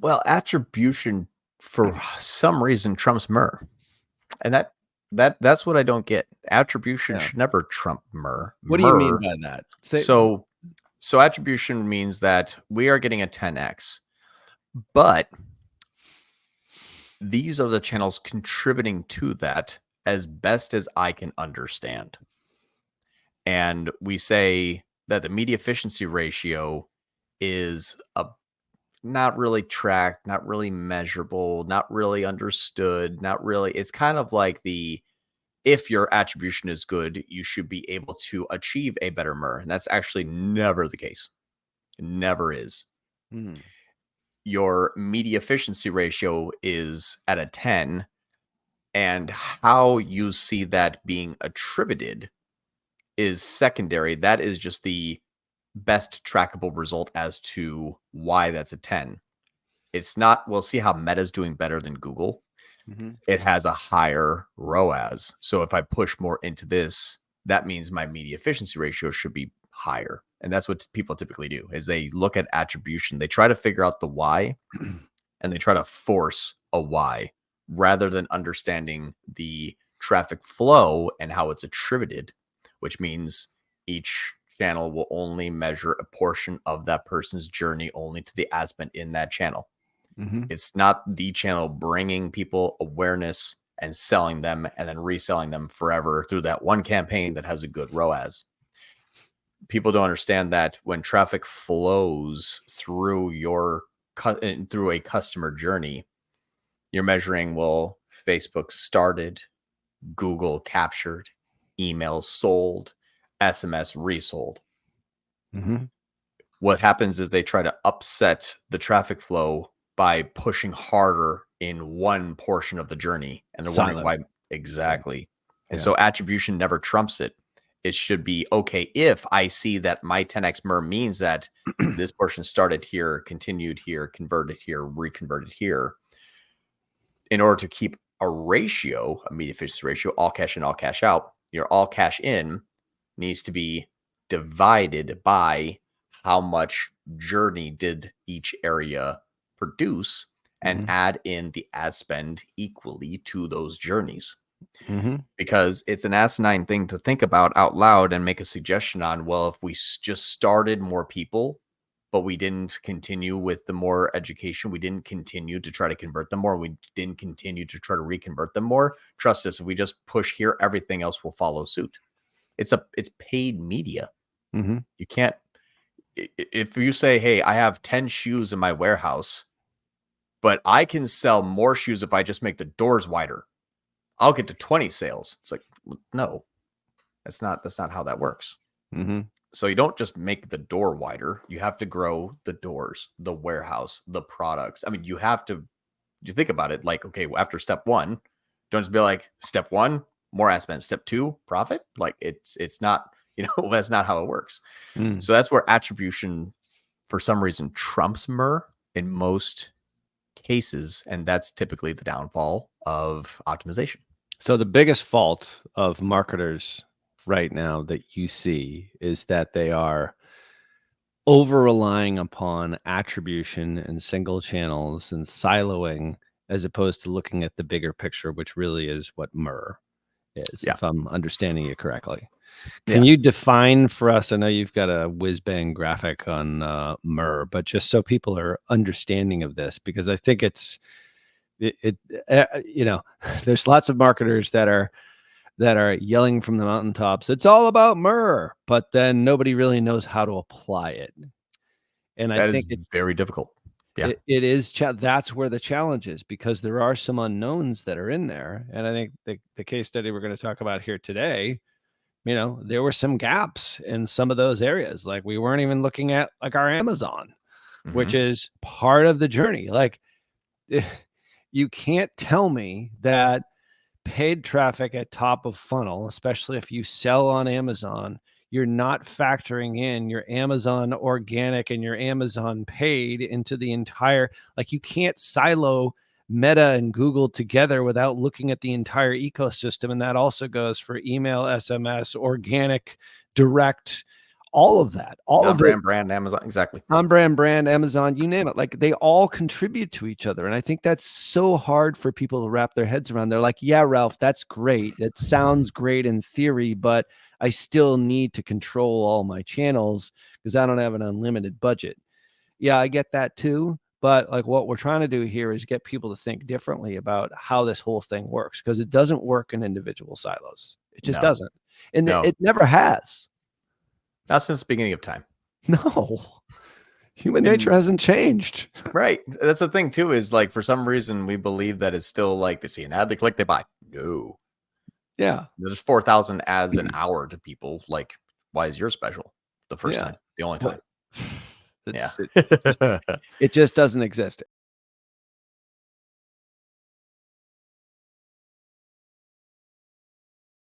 Well, attribution for some reason trumps MER. And that's what I don't get. Attribution Yeah. should never trump MER. What do you mean MER. by that? So attribution means that we are getting a 10x, but these are the channels contributing to that as best as I can understand. And we say that the media efficiency ratio is not really tracked, not really measurable, not really understood, not really. It's kind of like if your attribution is good, you should be able to achieve a better MER. And that's actually never the case. It never is. Your media efficiency ratio is at a 10, and how you see that being attributed is secondary. That is just the best trackable result as to why that's a 10. It's not, we'll see how Meta's doing better than Google. It has a higher ROAS. So if I push more into this, that means my media efficiency ratio should be higher. And that's what people typically do is they look at attribution. They try to figure out the why and they try to force a why rather than understanding the traffic flow and how it's attributed, which means each channel will only measure a portion of that person's journey only to the ad spend in that channel. It's not the channel bringing people awareness and selling them and then reselling them forever through that one campaign that has a good ROAS. People don't understand that when traffic flows through through a customer journey, you're measuring, well, Facebook started, Google captured, emails sold, SMS resold. What happens is they try to upset the traffic flow by pushing harder in one portion of the journey. And they're wondering why exactly. And so attribution never trumps it. It should be, okay, if I see that my 10x MER means that this portion started here, continued here, converted here, reconverted here, in order to keep a ratio, a media efficiency ratio, all cash in, all cash out, your all cash in needs to be divided by how much journey did each area produce and add in the ad spend equally to those journeys. Because it's an asinine thing to think about out loud and make a suggestion on, well, if we just started more people, but we didn't continue with the more education, we didn't continue to try to convert them more, we didn't continue to try to reconvert them more, trust us, if we just push here, everything else will follow suit. It's paid media. You can't, if you say, hey, I have 10 shoes in my warehouse, but I can sell more shoes if I just make the doors wider, I'll get to 20 sales. It's like, no, that's not how that works. So you don't just make the door wider. You have to grow the doors, the warehouse, the products. I mean, you think about it like, okay, after step one, don't just be like, step one, more ad spend. Step two, profit. Like it's not, that's not how it works. So that's where attribution for some reason trumps MER in most cases. And that's typically the downfall of optimization. So the biggest fault of marketers right now that you see is that they are over relying upon attribution and single channels and siloing as opposed to looking at the bigger picture, which really is what MER is, if I'm understanding you correctly. Can you define for us? I know you've got a whiz bang graphic on MER, but just so people are understanding of this, because I think there's lots of marketers that are yelling from the mountaintops, it's all about MER, but then nobody really knows how to apply it. And I think it's very difficult. Yeah, it is. That's where the challenge is, because there are some unknowns that are in there. And I think the case study we're going to talk about here today, there were some gaps in some of those areas. Like we weren't even looking at like our Amazon, which is part of the journey. Like you can't tell me that paid traffic at top of funnel, especially if you sell on Amazon, you're not factoring in your Amazon organic and your Amazon paid into the entire, like you can't silo Meta and Google together without looking at the entire ecosystem. And that also goes for email, SMS, organic, direct, all of that, all of it. Brand, Amazon, exactly. Brand, Amazon, you name it. Like they all contribute to each other. And I think that's so hard for people to wrap their heads around. They're like, yeah, Ralph, that's great. It sounds great in theory, but I still need to control all my channels because I don't have an unlimited budget. Yeah, I get that too. But like what we're trying to do here is get people to think differently about how this whole thing works, because it doesn't work in individual silos. It just doesn't. And it never has. Not since the beginning of time. No. Human nature hasn't changed. Right. That's the thing too, is like for some reason we believe that it's still like they see an ad, they click, they buy. No. Yeah. There's 4,000 ads an hour to people. Like, why is yours special? The first time, the only time. It just doesn't exist.